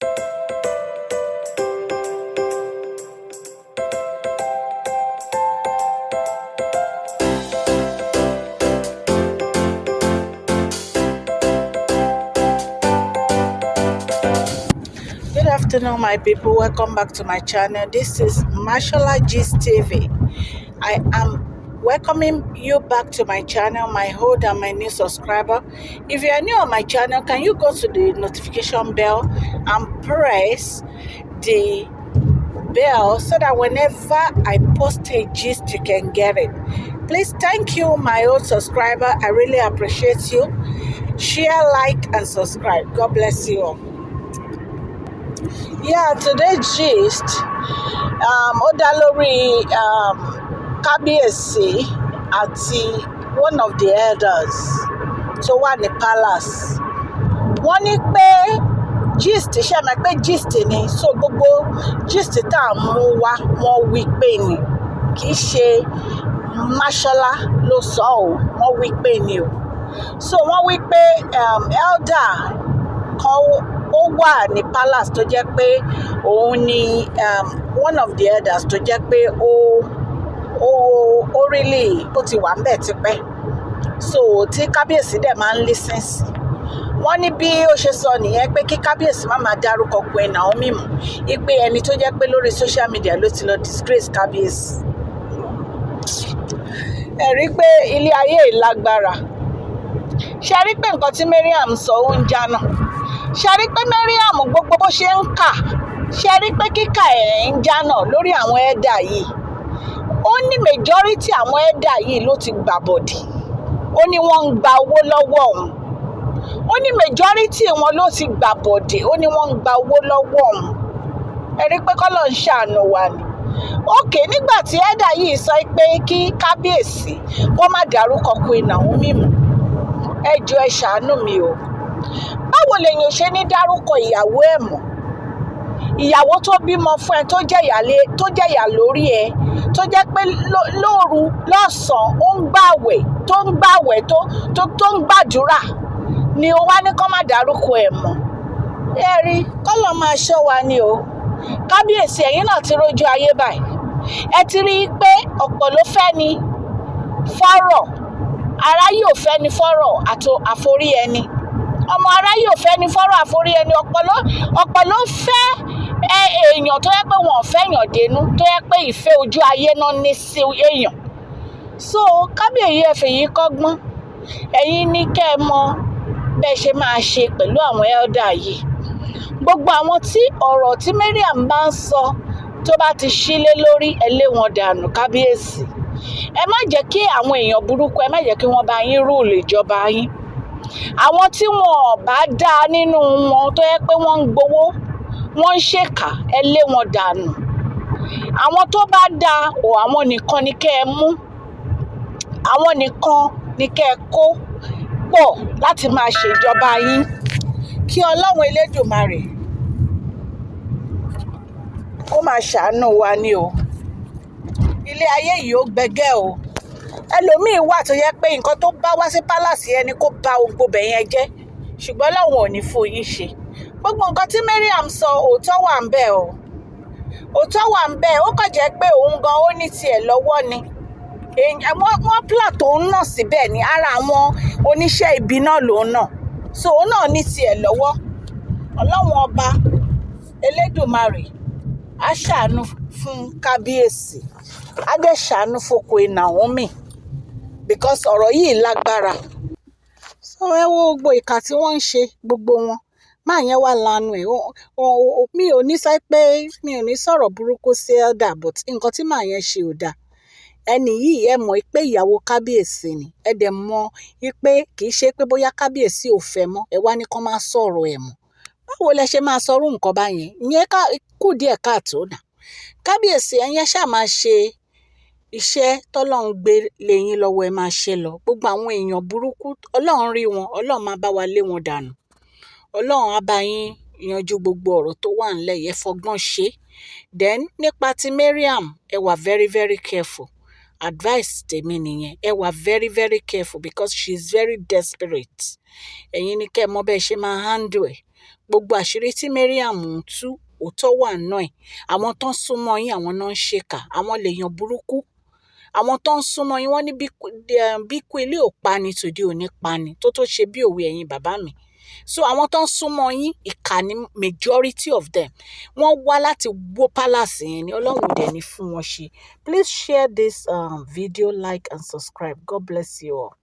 Good afternoon, my people. Welcome back to my channel. This is Mashallah Gist TV. I am welcoming you back to my channel, my old and my new subscriber. If you are new on my channel, can you go to the notification bell and press the bell so that whenever I post a gist, you can get it. Please, thank you, my old subscriber. I really appreciate you. Share, like, and subscribe. God bless you all. Yeah, today's gist, ó dá lórí kábíyèsí àti one of the elders tó wà ní palace. Wọ́n ní pé gist, ṣé mọ̀ pé gist ni, so gbogbo gist tá à ń mú wá wọ́n wí pé ni, kì í ṣe Mashola ló sọ ọ́, wọ́n wí pé ni o. So wọ́n wí pé elder kan ó wà ní palace tó jẹ́ pé òun ni one of the elders tó jẹ́ pé ó really ó ti wà ńbẹ̀ tipẹ́, so tí kábíyèsí dẹ̀ máa ń listen sí. Wọ́n ní bí ó ṣe sọ nìyẹn pé kí kábíyèsí má máa dárúkọ Queen Naomi mọ́, ipe ẹni tó jẹ́ pé lórí social media ló ti lọ disgrace kábíyèsí. Ẹ rí pé ilé ayé ìlágbára. Ṣé rí pé nǹkan tí Mariam sọ ó ń jánà? Ṣé rí pé Mariam gbogbo bó ṣe ń kà, ṣé rí pé kíkà ẹ̀ ń jánà lórí àwọn ẹ̀dà yìí? Ó ní majority àwọn ẹ̀dà yìí ló ti gbà bọ̀dì. Ó ní wọ́n ń gba owó lọ́wọ́ òun. Ó ní majority wọn ló ti gbà bọ̀dì. Ó ní wọ́n ń gba owó lọ́wọ́ òun. Ẹ rí pé kọ́lọ̀ ń ṣàánú wa ni. Òkè, nígbà tí ẹ̀dà yìí sọ pé kí kábíyèsí kó má dárúkọ Queen Naomi mọ́, ẹ jọ̀ọ́ ẹ ṣàánú mi o. Báwo lèèyàn ṣe ní dárúkọ ìyàwó ẹ̀ mọ́? Ìyàwó tó bímọ fún ẹ, tó jẹ́ ìyà lórí ẹ, tó jẹ́ pé lóru lọ́sàn-án ó ń gbàwẹ̀, tó ń gbàdúrà, ni ó wá ní kó má dárúkọ ẹ̀ mọ́. Ẹ rí, kọ́lọ̀ máa ṣọ́ wa ni o. Kábíyèsí, ẹ̀yin náà ti rójú ayé báyìí. Ẹ ti rí i pé ọ̀pọ̀ ló fẹ́ ni fọ́rọ̀, aráyé ò fẹ́ ni fọ́rọ̀ àforí ẹni. Ọmọ aráyé ò fẹ́ ni fọ́rọ̀ àforí ẹni. Ọ̀pọ̀ ló fẹ́ èèyàn tó yẹ pé wọn ò fẹ́yàn dénú, tó yẹ pé ìfẹ́ ojú ayé náà ní sí èèyàn. So kábíyèsí ẹ fèyí kọ́gbọ́n. Ẹ̀yin ní kẹ́ ẹ mọ bẹ́ẹ̀ ṣe máa ṣe pẹ̀lú àwọn elder yìí. Gbogbo àwọn tí ọ̀rọ̀ tí Mariam bá ń sọ tó bá ti ṣílé lórí, ẹ lé wọn dànù kábíyèsí. Ẹ má jẹ́ kí àwọn èèyàn burúkú, ẹ má jẹ́ kí wọ́n bá yín rúùlù ìjọba yín. Àwọn tí wọn ò bá dá nínú wọn, tó yẹ pé wọ́n ń gbowó, wọ́n ń ṣèkà, ẹ lé wọn dànù. Àwọn tó bá dá àwọn nìkan ni kẹ́ ẹ mú. Àwọn nìkan ni kẹ́ ẹ kó pọ̀ láti máa ṣèjọba yín. Kí Ọlọ́run Elédùmarè kó máa ṣàánú wa ni o. Ilé ayé yìí ó gbẹgẹ́ o. Ẹlòmíín wà tó yẹ pé nǹkan tó bá wá sí pálásì ẹni kó ba gbogbo bẹ̀ yẹn jẹ́, ṣùgbọ́n Ọlọ́run ò ní fún yín ṣe. Gbogbo nǹkan tí Mariam sọ, òótọ́ wà ń bẹ̀ o. Òótọ́ wà ń bẹ̀. Ó kàn jẹ́ pé òun gan ó ní tiẹ̀ lọ́wọ́ ni. Wọ́n plot òun náà síbẹ̀ ní ara àwọn oníṣẹ́ ibi náà lòun náà. So òun náà ní tiẹ̀ lọ́wọ́. Ọlọ́run ọba Elédùmarè á ṣàánú fún kábíyèsí. Á dẹ̀ ṣàánú fún Queen Naomi. Because ọ̀rọ̀ yìí lágbára. So ẹ wo gbogbo ìkà tí wọ́n ń ṣe, gbogbo wọn. Máa yẹn wà lánàá ẹ̀. Mi ò ní sọ pé mi ò ní sọ̀rọ̀ burúkú sí elder, but nǹkan tí màá yẹn ṣe ò dáa. Ẹni yìí ẹ mọ̀ pé ìyàwó kábíyèsí ni. Ẹ dẹ̀ mọ̀ pé kì í ṣe pé bóyá kábíyèsí ò fẹ́ mọ́, ẹ wá ní kó máa sọ̀rọ̀ ẹ̀ mọ́. Báwo lẹ ṣe máa sọrú nǹkan báyẹn? Ìyẹn kù díẹ̀ káàtó náà. Kábíyèsí, ẹ̀yin ṣáà máa ṣe iṣẹ́ tọ́lọ́run gbé lé yín lọ́wọ́, ẹ máa ṣe lọ. Gbogbo àwọn èèyàn burúkú, Ọlọ́run rí wọn, Ọlọ́run máa bá wa lé wọn dànù. Ọlọ́run á bá yín yanjú gbogbo ọ̀rọ̀ tó wà ńlẹ̀ yẹn, fọgbọ́n ṣe. Then nípa ti Mariam, ẹ wà very very careful. Advice tèmi nìyẹn. Ẹ wà very very careful because she is very desperate. Ẹ̀yin ní kẹ́ ẹ mọ̀ bẹ́ẹ̀ ṣe máa handle ẹ̀. gbogbo àṣírí tí Mariam ń tú òótọ́ wà náà ẹ̀. Àwọn tó ń súnmọ́ yín àwọn náà ń ṣèkà, àwọn lèèyàn burúkú. Àwọn tó ń súnmọ́ yín wọ́n ní bí ikú ilé ò pani tòde ò ní pani tó ṣe bí òwe ẹ̀yin bàbá mi. So àwọn tó ń súnmọ́ yín ìkà ni majority of them. Wọ́n wá láti wó palace yẹn ni Ọlọ́run dẹ̀ ní fún wọn ṣe. Please share this video, like and subscribe. God bless you all.